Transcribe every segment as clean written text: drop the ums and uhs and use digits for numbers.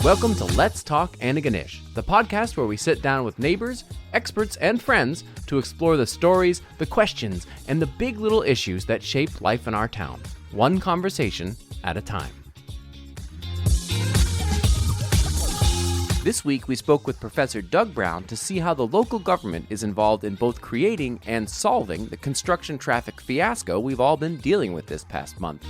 Welcome to Let's Talk Antigonish, the podcast where we sit down with neighbors, experts, and friends to explore the stories, the questions, and the big little issues that shape life in our town, one conversation at a time. This week, we spoke with Professor Doug Brown to see how the local government is involved in both creating and solving the construction traffic fiasco we've all been dealing with this past month.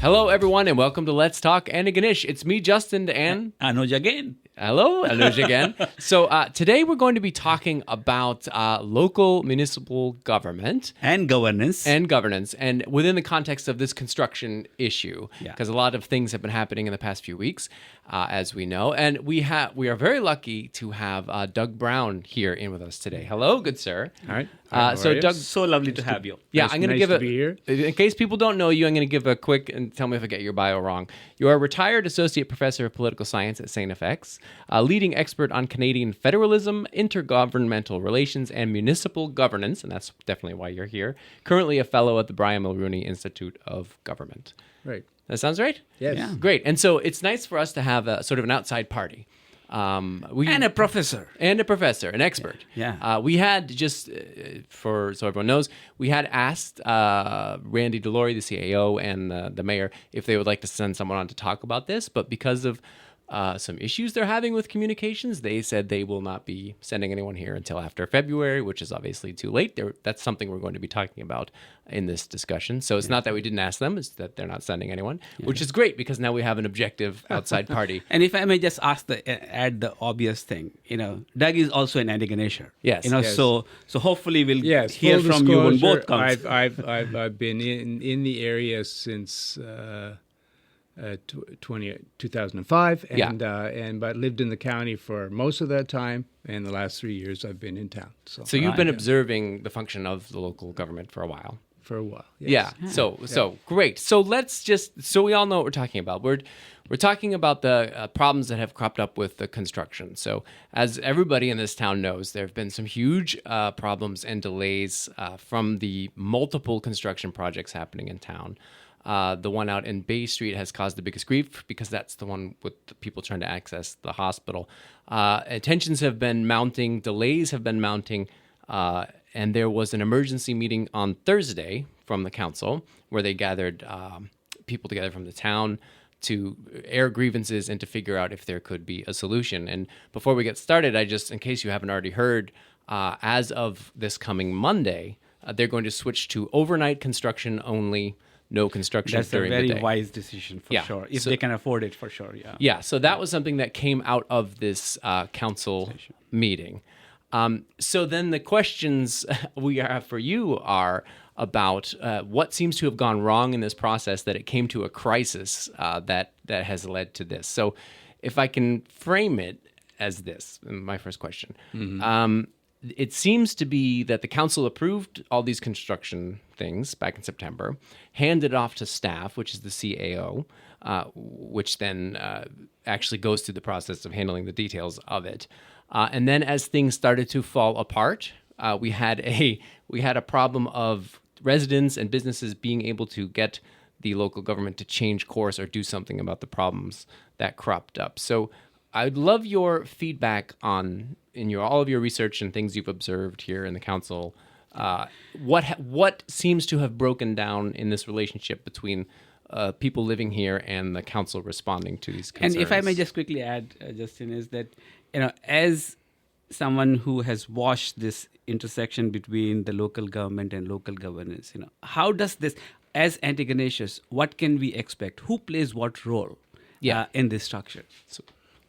Hello, everyone, and welcome to Let's Talk Antigonish. It's me, Justin, and Anuj again. Hello, Anuj again. So today we're going to be talking about local municipal government. And governance. And within the context of this construction issue, because a lot of things have been happening in the past few weeks, as we know. And we are very lucky to have Doug Brown here in with us today. Hello, good sir. All right. So Doug, so lovely to have you. Yeah, I'm going to give to be here. In case people don't know you, I'm going to give a quick, and tell me if I get your bio wrong. You are a retired associate professor of political science at St. FX, a leading expert on Canadian federalism, intergovernmental relations, and municipal governance, and that's definitely why you're here. Currently a fellow at the Brian Mulroney Institute of Government. Right. That sounds right? Yes. Yeah. Great. And so it's nice for us to have a sort of an outside party. And a professor. And a professor, an expert. Yeah. We had just, so everyone knows, we had asked Randy Delory, the CAO, and the mayor if they would like to send someone on to talk about this, but because of some issues they're having with communications, they said they will not be sending anyone here until after February, which is obviously too late. That's something we're going to be talking about in this discussion. So it's not that we didn't ask them, it's that they're not sending anyone, which is great because now we have an objective outside party. And if I may just add the obvious thing, Doug is also an Antigonisher. Yes. Yes. So hopefully we'll Yes. hear Full from you on disclosure, both counts. I've been in the area since 2005, but lived in the county for most of that time, and the last 3 years I've been in town. So you've been observing the function of the local government for a while. For a while. Yes. Yeah. So great. So so we all know what we're talking about. We're talking about the problems that have cropped up with the construction. So as everybody in this town knows, there have been some huge problems and delays from the multiple construction projects happening in town. The one out in Bay Street has caused the biggest grief because that's the one with the people trying to access the hospital. Tensions have been mounting, delays have been mounting, and there was an emergency meeting on Thursday from the council where they gathered people together from the town to air grievances and to figure out if there could be a solution. And before we get started, in case you haven't already heard, as of this coming Monday, they're going to switch to overnight construction only. No construction during the day. That's a very wise decision for sure. If they can afford it, for sure. Yeah. Yeah. So that was something that came out of this council meeting. So then the questions we have for you are about what seems to have gone wrong in this process that it came to a crisis that has led to this. So if I can frame it as this, my first question. Mm-hmm. It seems to be that the council approved all these construction things back in September, handed it off to staff, which is the CAO, which then actually goes through the process of handling the details of it. And then as things started to fall apart, we had a problem of residents and businesses being able to get the local government to change course or do something about the problems that cropped up. So I'd love your feedback on, all of your research and things you've observed here in the council. What seems to have broken down in this relationship between people living here and the council responding to these concerns? And if I may just quickly add, Justin, is that as someone who has watched this intersection between the local government and local governance, how does this, as Antigonishers, what can we expect? Who plays what role in this structure?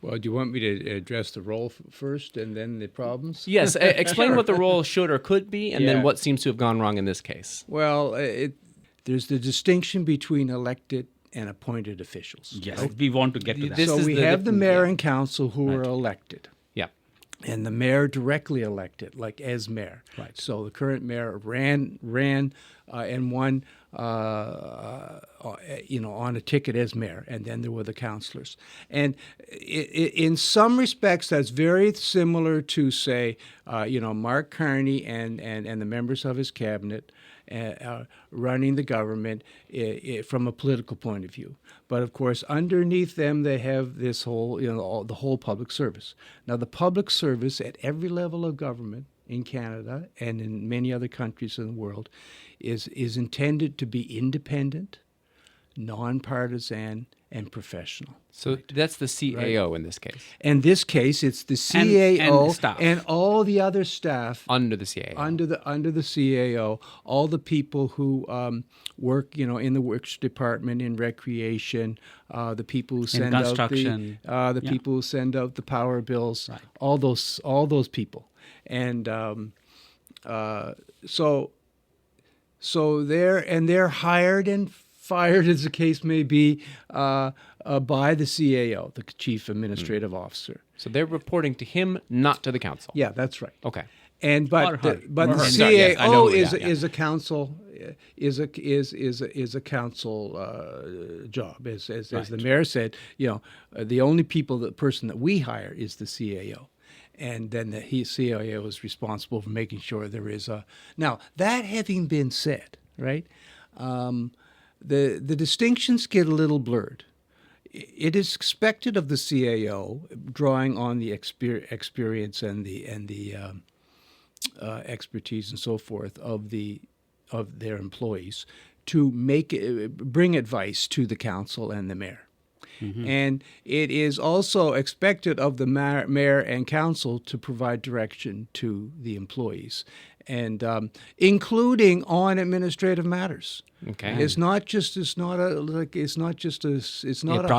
Well, do you want me to address the role first and then the problems? Yes. Explain what the role should or could be, and then what seems to have gone wrong in this case. Well, there's the distinction between elected and appointed officials. Yes, right? We want to get to that. So we have the mayor and council who are elected. Yeah. And the mayor directly elected, like as mayor. Right. So the current mayor ran and won, on a ticket as mayor, and then there were the councillors. And in some respects, that's very similar to, say, Mark Carney and the members of his cabinet, running the government from a political point of view. But of course, underneath them, they have this whole, the whole public service. Now, the public service at every level of government in Canada and in many other countries in the world is intended to be independent, nonpartisan, and professional. So that's the CAO in this case. In this case, it's the CAO and staff. and all the other staff Under the CAO. under the CAO, all the people who work, in the works department, in recreation, the people who send out construction. the people who send out the power bills, all those people, and so they're hired and fired, as the case may be, by the CAO, the Chief Administrative Officer. So they're reporting to him, not to the council. Yeah, that's right. Okay. And but the Sorry, CAO yes, I know, is a council is a council job, as the mayor said. The only person that we hire is the CAO. And then the CAO is responsible for making sure there is a. Now, that having been said, right, the distinctions get a little blurred. It is expected of the CAO, drawing on the experience and the expertise and so forth of their employees, to bring advice to the council and the mayor. Mm-hmm. And it is also expected of the mayor and council to provide direction to the employees, and including on administrative matters. Okay. It's not a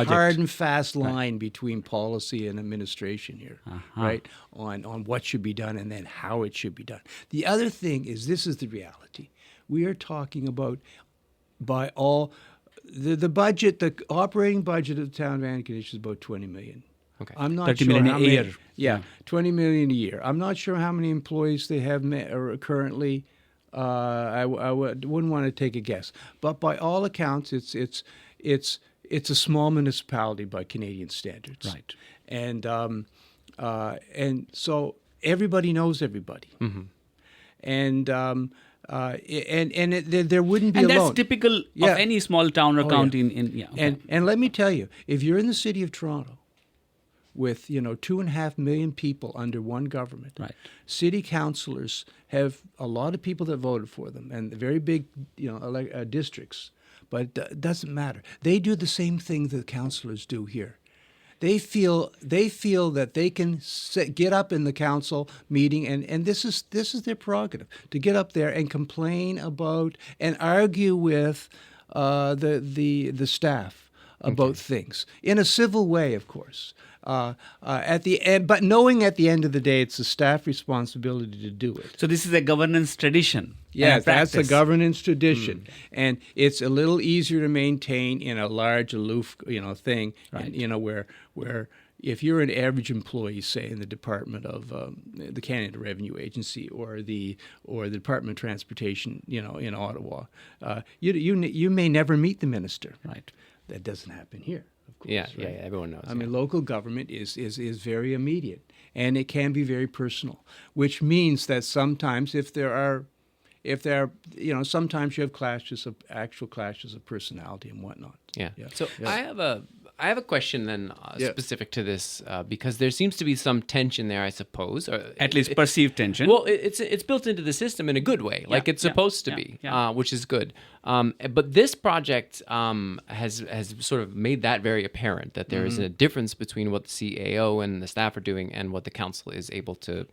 hard and fast line between policy and administration here, right? On what should be done and then how it should be done. The other thing is, this is the reality. We are talking about by all. The budget, the operating budget of the town of Antigonish is about $20 million. Okay. I'm not 30 sure million how a many, year. Yeah, $20 million a year. I'm not sure how many employees they have currently. I wouldn't want to take a guess, but by all accounts, it's a small municipality by Canadian standards. Right. And so everybody knows everybody. Mm-hmm. And there wouldn't be and alone. that's typical of any small town or county. And let me tell you, if you're in the city of Toronto with 2.5 million people under one government, right, city councillors have a lot of people that voted for them and very big districts, but it doesn't matter. They do the same thing that councillors do here. They feel that they can get up in the council meeting, and this is their prerogative, to get up there and complain about and argue with the staff about things in a civil way, of course. At the end, but knowing at the end of the day, it's the staff responsibility to do it. So this is a governance tradition. Yes, that's a governance tradition, and it's a little easier to maintain in a large, aloof, thing. Right. And, where if you're an average employee, say in the Department of the Canada Revenue Agency or the Department of Transportation, in Ottawa, you may never meet the minister. Right. That doesn't happen here. Of course, Yeah, right? everyone knows. I mean, local government is very immediate, and it can be very personal, which means that sometimes if there are, sometimes you have actual clashes of personality and whatnot. Yeah. So I have a question then specific to this because there seems to be some tension there, I suppose, or At least perceived tension. Well, it's built into the system in a good way, like it's supposed to be, which is good. But this project has sort of made that very apparent, that there is a difference between what the CAO and the staff are doing and what the council is able to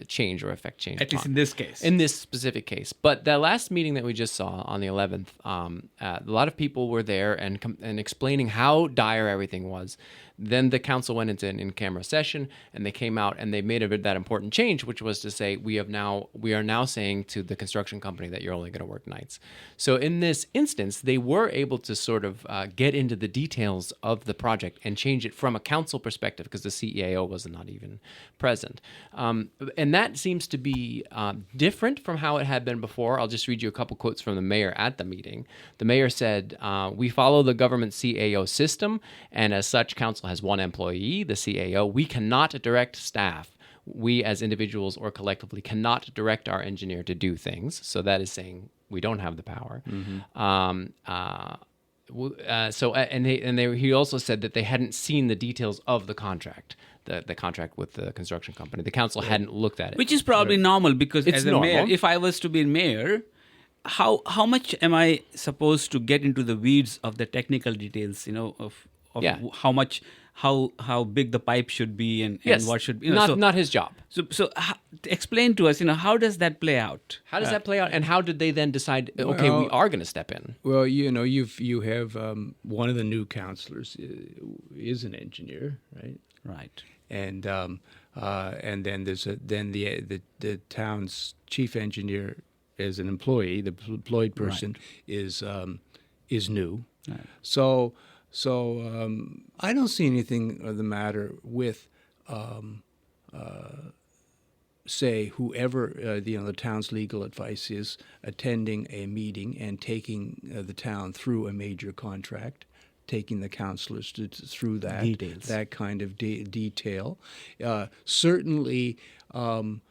change or affect change. At least in this case. In this specific case. But the last meeting that we just saw on the 11th, a lot of people were there and explaining how dire everything was. Then the council went into an in-camera session, and they came out and they made that important change, which was to say we are now saying to the construction company that you're only going to work nights. So in this instance, they were able to sort of get into the details of the project and change it from a council perspective, because the CAO was not even present. And that seems to be different from how it had been before. I'll just read you a couple quotes from the mayor at the meeting. The mayor said, "We follow the government CAO system, and as such, council has one employee, the CAO. We cannot direct staff. we as individuals or collectively cannot direct our engineer to do things. So that is saying we don't have the power. He also said that they hadn't seen the details of the contract, the contract with the construction company. The council hadn't looked at it. Which is probably normal, because It's as a normal. mayor, if I was to be mayor, how much am I supposed to get into the weeds of the technical details, of Yeah. how big the pipe should be and what should be, not his job. So explain to us, how does that play out? How does that play out, and how did they then decide? Okay, we are going to step in. Well, you have one of the new councillors is an engineer, right? Right. And then there's the town's chief engineer as an employee. The employed person is new. Right. So I don't see anything of the matter with say whoever the town's legal advice is attending a meeting and taking the town through a major contract, taking the councillors through that Details. that kind of detail. Certainly on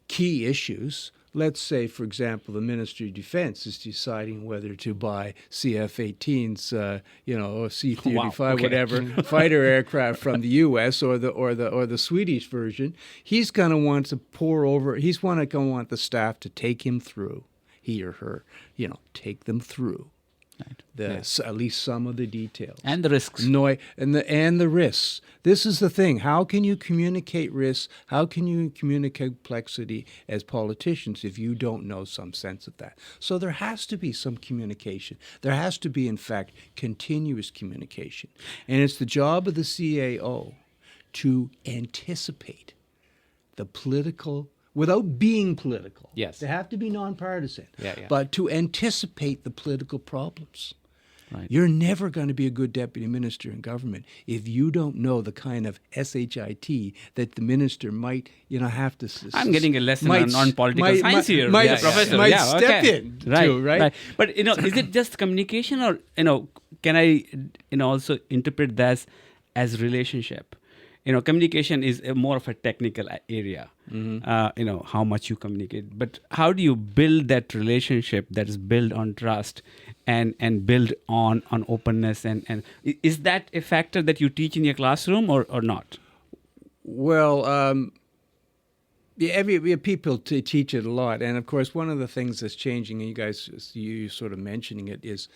key issues. Let's say, for example, the Ministry of Defense is deciding whether to buy CF-18s, or C-35, Wow, okay. whatever fighter aircraft from the U.S. or the Swedish version. He's going to want to pour over. He's going to want the staff to take him through, he or her, take them through. Right. At least some of the details And the risks. and the risks. This is the thing. How can you communicate risks? How can you communicate complexity as politicians if you don't know some sense of that? So there has to be some communication. There has to be, in fact, continuous communication, and it's the job of the CAO to anticipate the political. Without being political. Yes. They have to be nonpartisan. Yeah. But to anticipate the political problems. Right. You're never going to be a good deputy minister in government if you don't know the kind of SHIT that the minister might, have to. I'm getting a lesson on political science here, Professor. Might Yeah, step okay. in, Right, too, right? But is it just communication, or can I also interpret that as relationship? Communication is more of a technical area. How much you communicate, but how do you build that relationship that is built on trust and build on openness, and is that a factor that you teach in your classroom or not? Well, people teach it a lot, and of course, one of the things that's changing, and you sort of mentioning it, is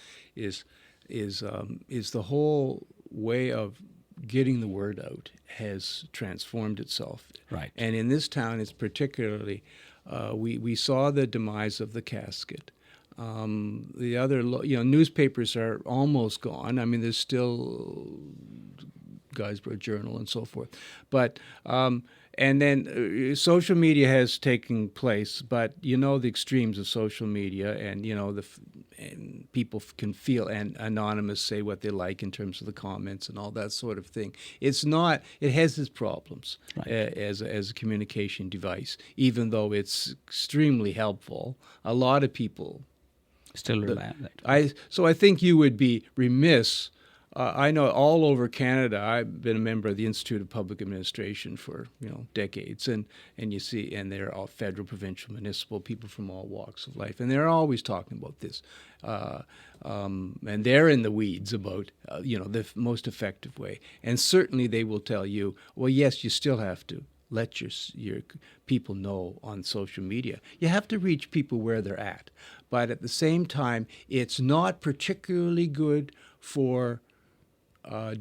the whole way of getting the word out has transformed itself. Right. And in this town, it's particularly, we saw the demise of the casket. The other, newspapers are almost gone. I mean, there's still Guysborough Journal and so forth. But, and then social media has taken place, but the extremes of social media, and and people can feel and anonymous say what they like in terms of the comments and all that sort of thing. It has its problems. Right. As a communication device, even though it's extremely helpful. A lot of people Still rely on that. So I think you would be remiss. I know all over Canada, I've been a member of the Institute of Public Administration for decades, and you see, and they're all federal, provincial, municipal, people from all walks of life, and they're always talking about this, and they're in the weeds about the most effective way, and certainly they will tell you, well, yes, you still have to let your people know on social media. You have to reach people where they're at, but at the same time, it's not particularly good for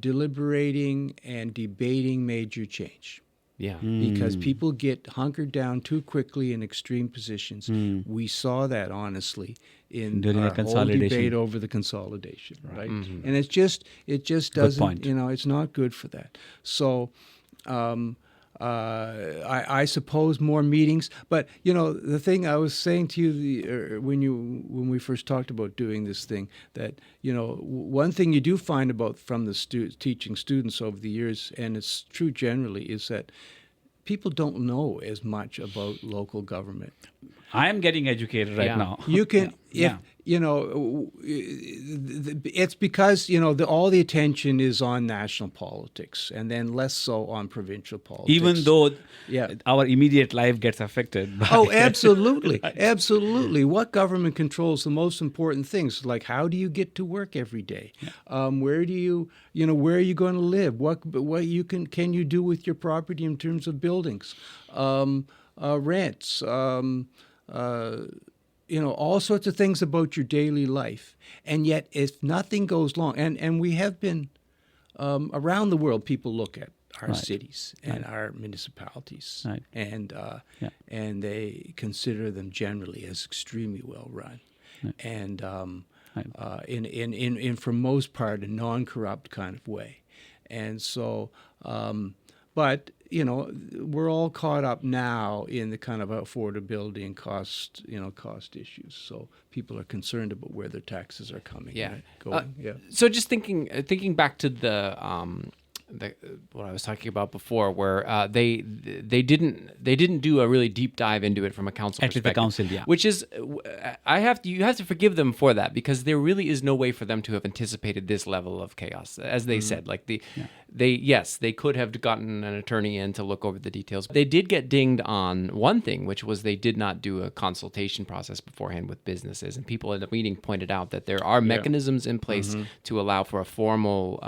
deliberating and debating major change. Yeah. Because people get hunkered down too quickly in extreme positions. We saw that, honestly, in during our the consolidation. whole debate over the consolidation, right? Mm-hmm. And it just doesn't, point. it's not good for that. So I suppose more meetings, but the thing I was saying to you when we first talked about doing this thing, that one thing you do find about from the teaching students over the years, and it's true generally, is that people don't know as much about local government I am getting educated right Yeah. now. You can, Yeah. it's because, all the attention is on national politics and then less so on provincial politics. Even though Yeah. our immediate life gets affected. By Oh, absolutely. Absolutely. What government controls the most important things? Like, how do you get to work every day? Where do you, where are you going to live? What can you do with your property in terms of buildings, rents, all sorts of things about your daily life. And yet, if nothing goes wrong, and we have been around the world, people look at our cities and our municipalities, and they consider them generally as extremely well run, and in for most part a non-corrupt kind of way, and so. But we're all caught up now in the kind of affordability and cost issues. So people are concerned about where their taxes are coming. Yeah. Going. So just thinking back to the what I was talking about before, where they didn't do a really deep dive into it from a council At least perspective, the council, yeah. which is you have to forgive them for that, because there really is no way for them to have anticipated this level of chaos, as they said. Like they could have gotten an attorney in to look over the details. They did get dinged on one thing, which was they did not do a consultation process beforehand with businesses, and people at the meeting pointed out that there are mechanisms in place to allow for a formal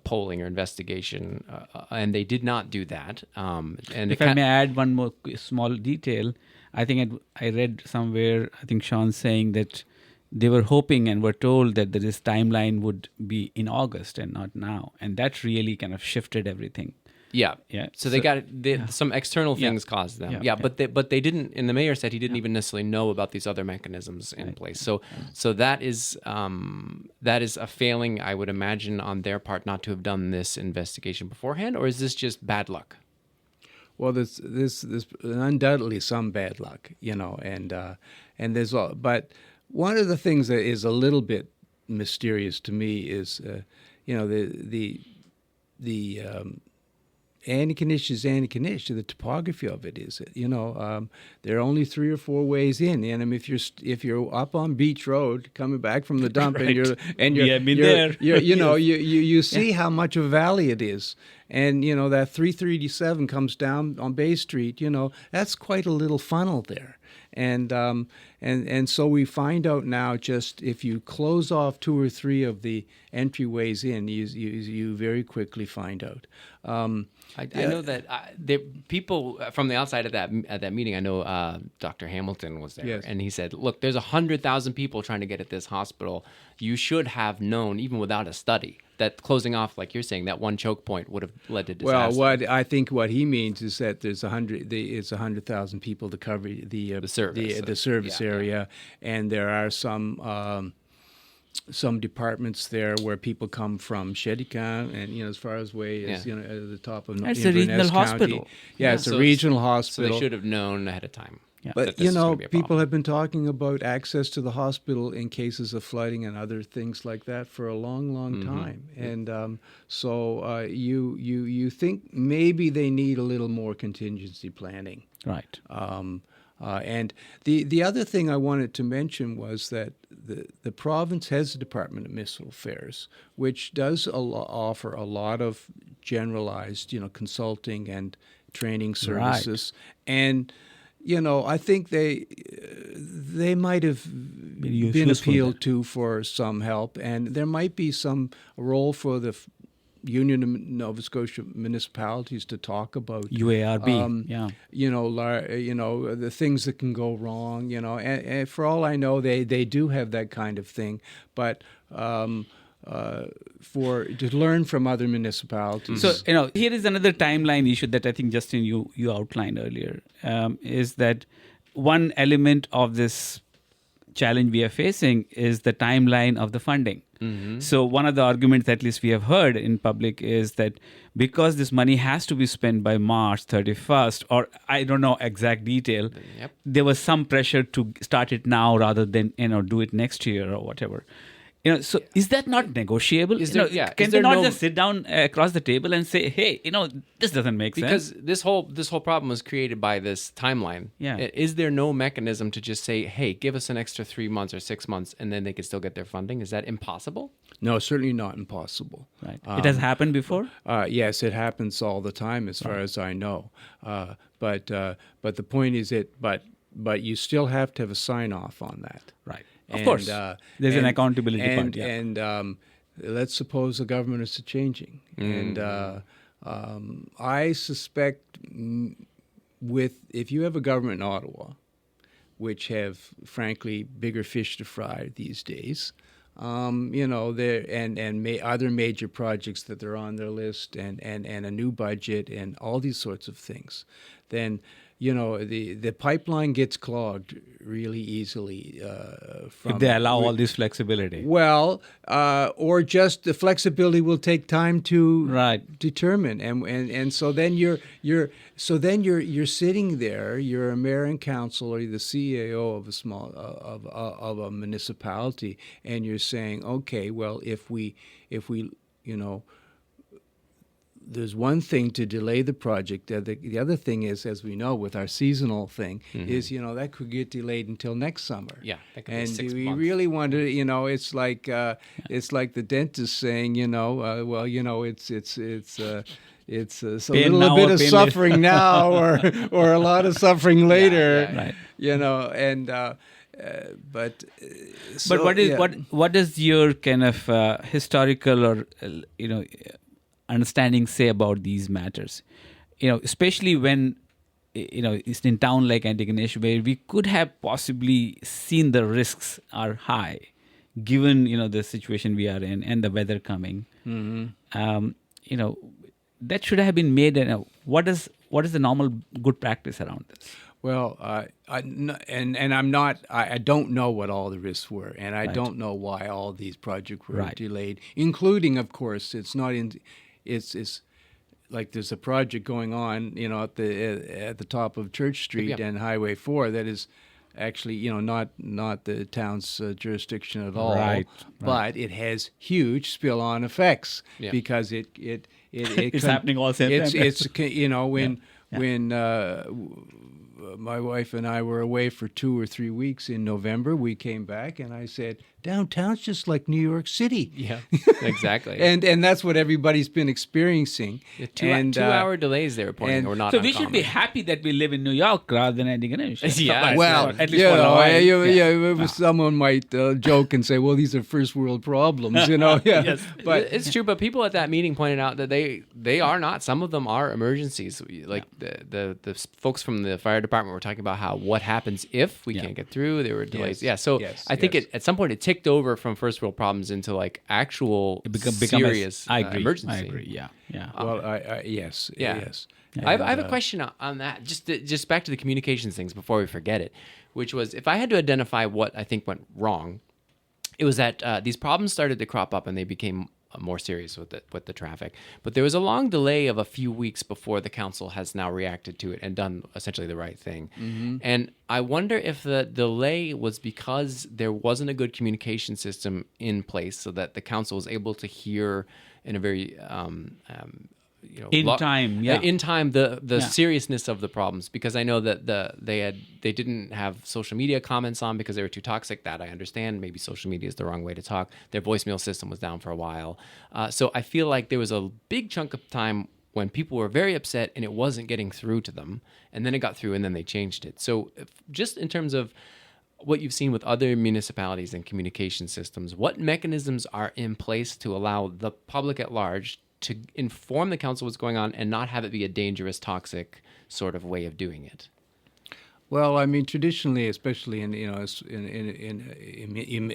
polling or investigation, and they did not do that. And If I may add one more small detail, I think I read somewhere, I think Sean saying that they were hoping and were told that this timeline would be in August and not now. And that really kind of shifted everything. Yeah. So they got some external things caused them. But they didn't. And the mayor said he didn't even necessarily know about these other mechanisms in place. So that is a failing, I would imagine, on their part not to have done this investigation beforehand. Or is this just bad luck? Well, there's undoubtedly some bad luck, and there's all. But one of the things that is a little bit mysterious to me is, the Annikanish is Annikanish. The topography of it is, there are only 3 or 4 ways in. And if you're up on Beach Road coming back from the dump, Right. you see how much of a valley it is. And that 337 comes down on Bay Street. That's quite a little funnel there. And so we find out now, just if you close off 2 or 3 of the entryways in, you very quickly find out. I know that the people from the outside of that meeting, I know Dr. Hamilton was there, and he said, look, there's 100,000 people trying to get at this hospital. You should have known, even without a study, that closing off, like you're saying, that one choke point would have led to disaster. Well, what he means is that there's 100,000 people to cover the service area, and there are some departments there where people come from Shedikan and as far as way as at the top of It's a regional County. hospital. It's a regional hospital. So they should have known ahead of time. Yeah. But people have been talking about access to the hospital in cases of flooding and other things like that for a long, long time. And so you think maybe they need a little more contingency planning. Right. And the other thing I wanted to mention was that the province has a Department of Municipal Affairs, which does offer a lot of generalized, consulting and training services. Right. And I think they might have been appealed to for some help, and there might be some role for the Union of Nova Scotia Municipalities to talk about UARB, the things that can go wrong, and for all I know, they do have that kind of thing, but to learn from other municipalities. So, here is another timeline issue that I think, Justin, you outlined earlier, is that one element of this challenge we are facing is the timeline of the funding. Mm-hmm. So one of the arguments, at least we have heard in public, is that because this money has to be spent by March 31st, or I don't know exact detail, there was some pressure to start it now rather than do it next year or whatever. So is that not negotiable? Is there- Can is they there not no- just sit down across the table and say, hey, this doesn't make sense? Because this whole problem was created by this timeline. Yeah. Is there no mechanism to just say, hey, give us an extra 3 months or 6 months, and then they can still get their funding? Is that impossible? No, certainly not impossible. Right. It has happened before? Yes, it happens all the time, as far as I know. But the point is but you still have to have a sign off on that. Right. Of course. There's an accountability part. Yeah. And let's suppose the government is changing, and I suspect if you have a government in Ottawa, which have frankly bigger fish to fry these days. There and other major projects that are on their list, and a new budget, and all these sorts of things, then the pipeline gets clogged really easily. If they allow all this flexibility. Well, or just the flexibility will take time to determine, and so then you're sitting there. You're a mayor and council, or the CEO of of a municipality, and you're saying, okay, well, if we there's one thing to delay the project. The other thing is, as we know, with our seasonal thing, is that could get delayed until next summer. Yeah, that could be and 6 do we months. really want to? It's like the dentist saying, well, it's a Pain little now bit or of pain suffering now, or a lot of suffering later. Right. But But what does your kind of historical or understanding say about these matters? Especially when it's in town like Antigonish, where we could have possibly seen the risks are high, given the situation we are in and the weather coming. That should have been made. What is the normal good practice around this? Well, I don't know what all the risks were, and I don't know why all these projects were delayed, including, of course, it's like there's a project going on, at the top of Church Street and Highway 4 that is actually, not the town's jurisdiction at all, but it has huge spill-on effects because it it's happening all the same time. When my wife and I were away for 2 or 3 weeks in November, we came back, and I said, downtown's just like New York City. Yeah, exactly. and that's what everybody's been experiencing. Two-hour delays they were reporting were not So uncommon. we should be happy that we live in New York rather than Antigonish. Yeah. Well, at least for a while. someone might joke and say, well, these are first world problems, Yeah. Yes, But it's true. But people at that meeting pointed out that they are not. Some of them are emergencies. Like the folks from the fire department were talking about what happens if we can't get through. There were delays. Yes. So I think at some point it ticked over from first world problems into like actual serious emergency. I agree. Yeah. well, yes. Yes. I have a question on that. Just back to the communications things before we forget it, which was if I had to identify what I think went wrong, it was that these problems started to crop up and they became more serious with the traffic. But there was a long delay of a few weeks before the council has now reacted to it and done essentially the right thing. And I wonder if the delay was because there wasn't a good communication system in place so that the council was able to hear in a very In time, the seriousness of the problems, because I know that they didn't have social media comments on because they were too toxic. That I understand. Maybe social media is the wrong way to talk. Their voicemail system was down for a while, so I feel like there was a big chunk of time when people were very upset and it wasn't getting through to them, and then it got through and then they changed it. So just in terms of what you've seen with other municipalities and communication systems, what mechanisms are in place to allow the public at large to inform the council what's going on and not have it be a dangerous, toxic sort of way of doing it? Well, I mean, traditionally, especially in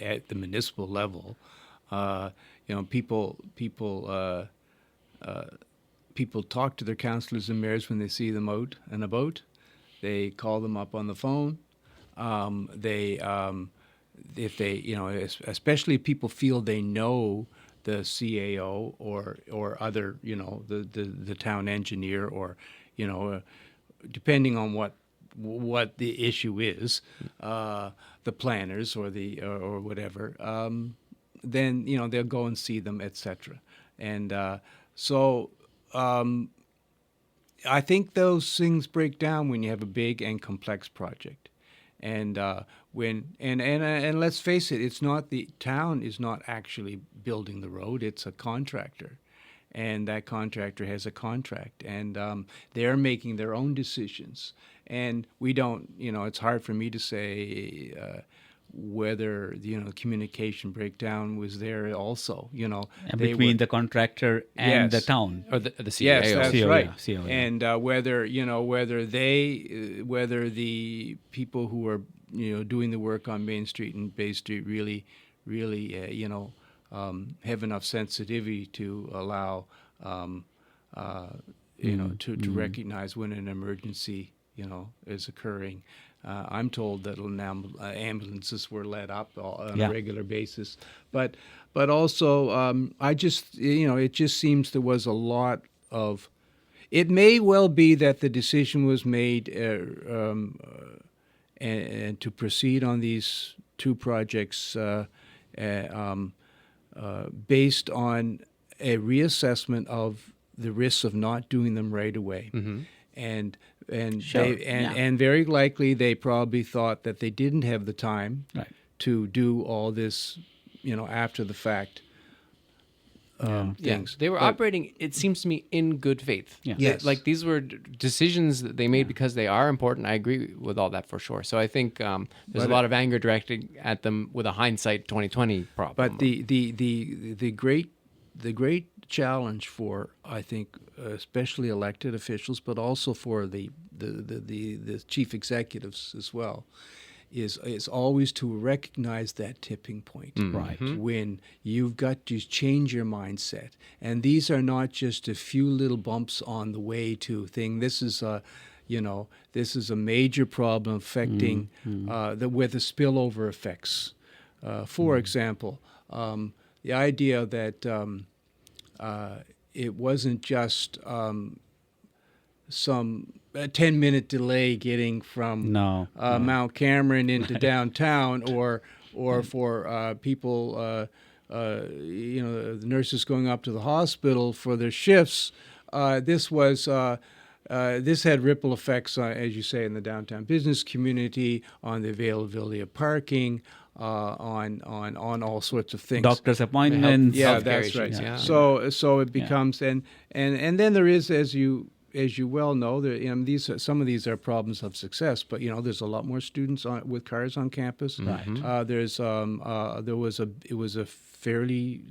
at the municipal level, people talk to their councillors and mayors when they see them out and about. They call them up on the phone. If they, especially if people feel they know the CAO or other, the town engineer, or, depending on what the issue is, the planners or whatever. then they'll go and see them, etc. And so I think those things break down when you have a big and complex project. And and let's face it, it's not the town is not actually building the road; it's a contractor, and that contractor has a contract, and they're making their own decisions. And we don't, it's hard for me to say whether communication breakdown was there also. And between the contractor and the town, or the CAO. Yes, that's CAO, right. yeah, CAO, yeah. And whether the people who are doing the work on Main Street and Bay Street really have enough sensitivity to allow to recognize when an emergency is occurring. I'm told that ambulances were let up on a regular basis, but also I just it just seems there was a lot of. It may well be that the decision was made and to proceed on these two projects based on a reassessment of the risks of not doing them right away, and very likely they probably thought that they didn't have the time to do all this, after the fact. Things. They were operating, it seems to me, in good faith. Yeah. Yes. Like these were decisions that they made because they are important. I agree with all that for sure. So I think there's a lot of anger directed at them with a hindsight 2020 problem. But the great challenge for, I think, especially elected officials, but also for the chief executives as well, is always to recognize that tipping point, Right. when you've got to change your mindset. And these are not just a few little bumps on the way to thing. This is a major problem affecting with the spillover effects. For example, the idea that it wasn't just some 10-minute delay getting from Mount Cameron into downtown, or for people, the nurses going up to the hospital for their shifts. This had ripple effects, as you say, in the downtown business community, on the availability of parking, on all sorts of things. Doctor's appointments. Yeah, Healthcare that's issues, right. yeah. So it becomes and then there is, as you well know, some of these are problems of success, but there's a lot more students with cars on campus. Right. It was a fairly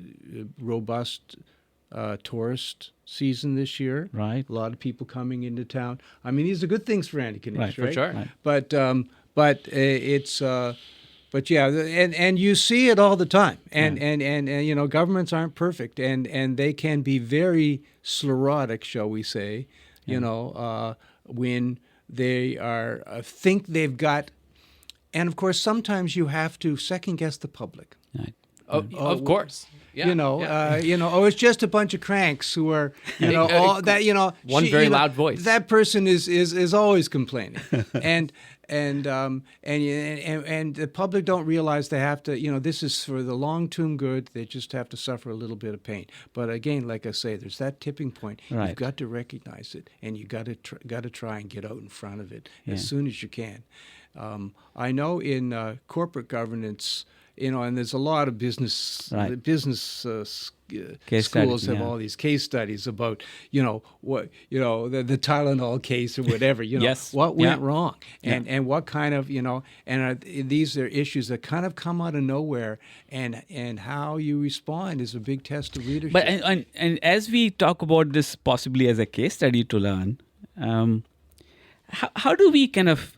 robust tourist season this year. Right. A lot of people coming into town. I mean, these are good things for Anakinese, right? for sure. Right. But it's. But yeah, and you see it all the time, and governments aren't perfect, and they can be very sclerotic, shall we say, when they are think they've got, and of course sometimes you have to second guess the public. Right. Of course. Yeah. It's just a bunch of cranks who are, all that, One very loud voice. That person is always complaining, and the public don't realize they have to, this is for the long-term good. They just have to suffer a little bit of pain. But again, like I say, there's that tipping point. Right. You've got to recognize it, and you got to try and get out in front of it as soon as you can. I know in corporate governance, and there's a lot of business schools studies, have all these case studies about, what, the Tylenol case or whatever, Yes. what went wrong, and what kind of, these are issues that kind of come out of nowhere, and how you respond is a big test of leadership. But and as we talk about this possibly as a case study to learn, how do we kind of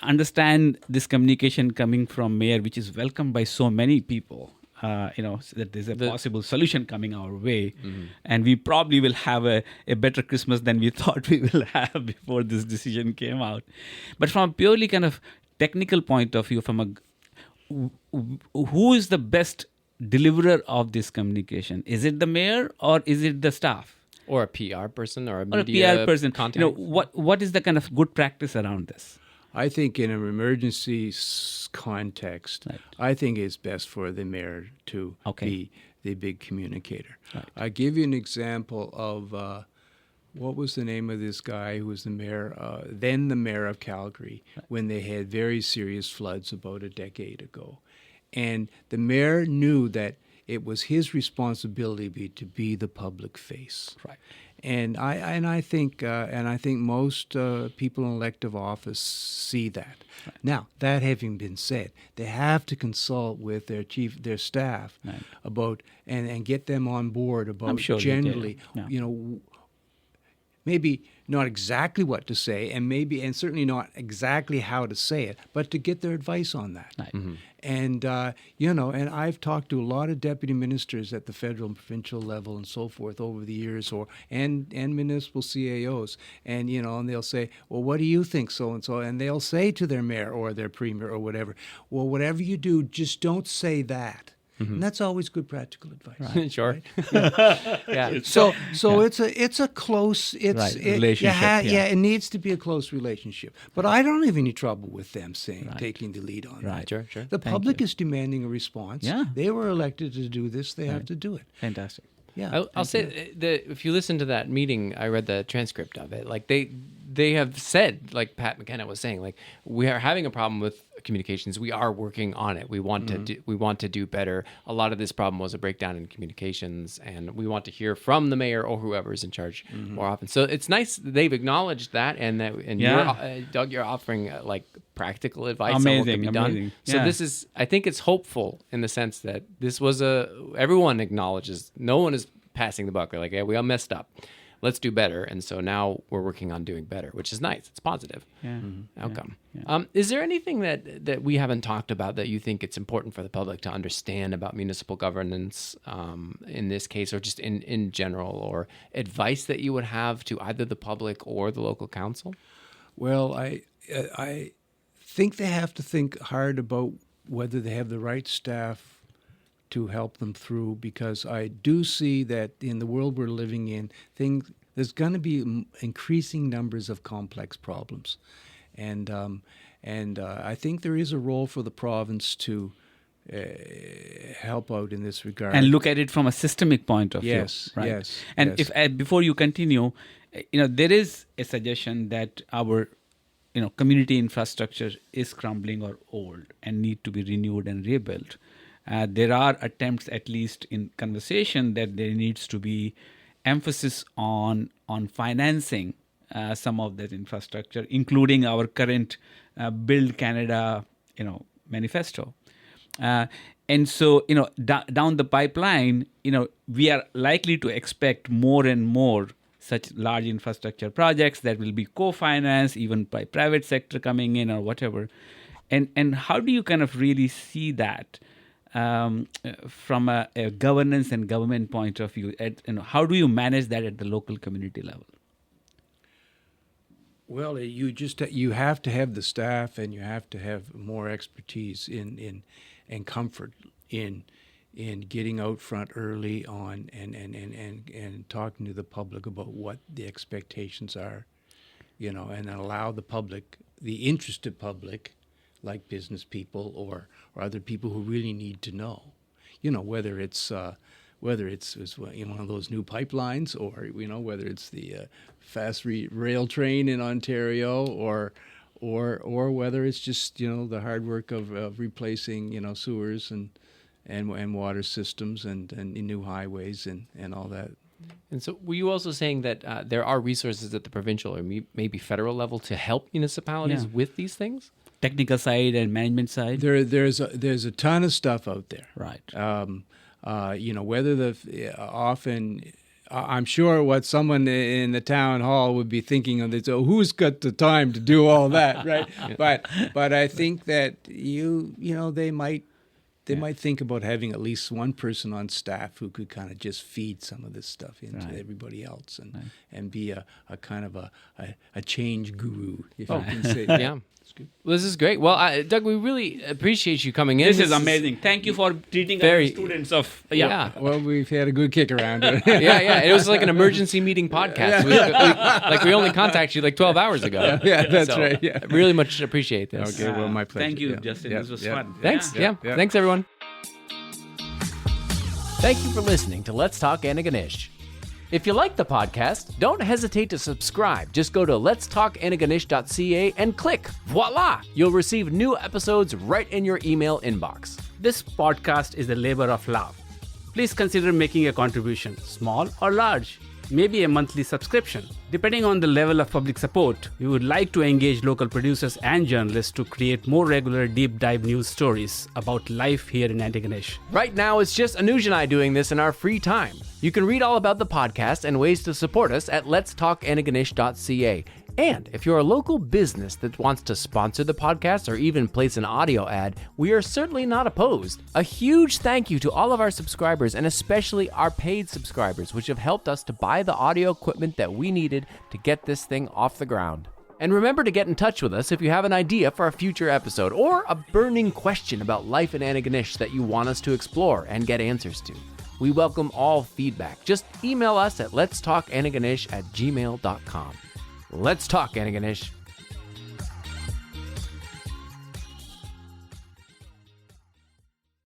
understand this communication coming from mayor, which is welcomed by so many people, so that there's a possible solution coming our way, and we probably will have a better Christmas than we thought we will have before this decision came out. But from a purely kind of technical point of view, who is the best deliverer of this communication? Is it the mayor or is it the staff? Or a PR person or a Or media a PR person. contact. What is the kind of good practice around this? I think in an emergency context, Right. I think it's best for the mayor to Okay. be the big communicator. Right. I give you an example of what was the name of this guy who was the mayor, then the mayor of Calgary, when they had very serious floods about a decade ago. And the mayor knew that it was his responsibility to be the public face. Right. And I think most people in elective office see that. Right. Now, that having been said, they have to consult with their staff Right. about and get them on board about I'm sure generally, yeah. maybe not exactly what to say, and certainly not exactly how to say it, but to get their advice on that. Right. Mm-hmm. And and I've talked to a lot of deputy ministers at the federal and provincial level and so forth over the years, and municipal CAOs, and and they'll say, well, what do you think, so and so, and they'll say to their mayor or their premier or whatever, well, whatever you do, just don't say that. Mm-hmm. And that's always good practical advice. Sure. Right? Yeah. So it's a close relationship. It needs to be a close relationship. But I don't have any trouble with them taking the lead on Right. that. Sure. The public is demanding a response. Yeah. They were elected to do this. They have to do it. Fantastic. Yeah. I'll say that if you listen to that meeting, I read the transcript of it. Like they have said, like Pat McKenna was saying, like we are having a problem with communications. We are working on it. We want to do better. A lot of this problem was a breakdown in communications, and we want to hear from the mayor or whoever is in charge more often. So it's nice that they've acknowledged that, and you're, Doug, you're offering like practical advice on what can be done. So this is, I think it's hopeful in the sense that this was everyone acknowledges, no one is passing the buck. They're like, yeah, we all messed up. Let's do better. And so now we're working on doing better, which is nice. It's positive outcome. Yeah. Is there anything that we haven't talked about that you think it's important for the public to understand about municipal governance in this case, or just in general, or advice that you would have to either the public or the local council? Well, I think they have to think hard about whether they have the right staff to help them through, because I do see that in the world we're living in, there's going to be increasing numbers of complex problems, and I think there is a role for the province to help out in this regard and look at it from a systemic point of view. Right? Yes. And if before you continue, there is a suggestion that our community infrastructure is crumbling or old and need to be renewed and rebuilt. There are attempts, at least in conversation, that there needs to be emphasis on financing some of that infrastructure, including our current Build Canada, manifesto. And so, down the pipeline, we are likely to expect more and more such large infrastructure projects that will be co-financed, even by private sector coming in or whatever. And how do you kind of really see that? From a governance and government point of view, how do you manage that at the local community level? Well, you have to have the staff, and you have to have more expertise and comfort in getting out front early on and talking to the public about what the expectations are, and allow the public, the interested public, like business people or other people who really need to know, whether it's one of those new pipelines, or whether it's the fast rail train in Ontario, or whether it's just the hard work of replacing sewers and water systems and new highways and all that. And so were you also saying that there are resources at the provincial or maybe federal level to help municipalities with these things? Technical side and management side? There's a ton of stuff out there. Right. Whether I'm sure what someone in the town hall would be thinking of this, who's got the time to do all that, right? But I think that they They might think about having at least one person on staff who could kind of just feed some of this stuff into everybody else and be a kind of a change guru, if you can say that. Yeah. Well, this is great. Well, Doug, we really appreciate you coming in. This is amazing. Thank you for treating our students of... Yeah. Well, we've had a good kick around it. Yeah. It was like an emergency meeting podcast. We only contacted you like 12 hours ago. Yeah, that's right. Yeah. I really much appreciate this. Okay, well, my pleasure. Thank you, Justin. This was fun. Thanks. Yeah. Thanks, everyone. Thank you for listening to Let's Talk Antigonish. If you like the podcast, don't hesitate to subscribe. Just go to letstalkantigonish.ca and click. Voila! You'll receive new episodes right in your email inbox. This podcast is a labor of love. Please consider making a contribution, small or large. Maybe a monthly subscription. Depending on the level of public support, we would like to engage local producers and journalists to create more regular deep dive news stories about life here in Antigonish. Right now, it's just Anuj and I doing this in our free time. You can read all about the podcast and ways to support us at letstalkantigonish.ca. And if you're a local business that wants to sponsor the podcast or even place an audio ad, we are certainly not opposed. A huge thank you to all of our subscribers and especially our paid subscribers, which have helped us to buy the audio equipment that we needed to get this thing off the ground. And remember to get in touch with us if you have an idea for a future episode or a burning question about life in Antigonish that you want us to explore and get answers to. We welcome all feedback. Just email us at letstalkantigonish@gmail.com. Let's talk, Antigonish.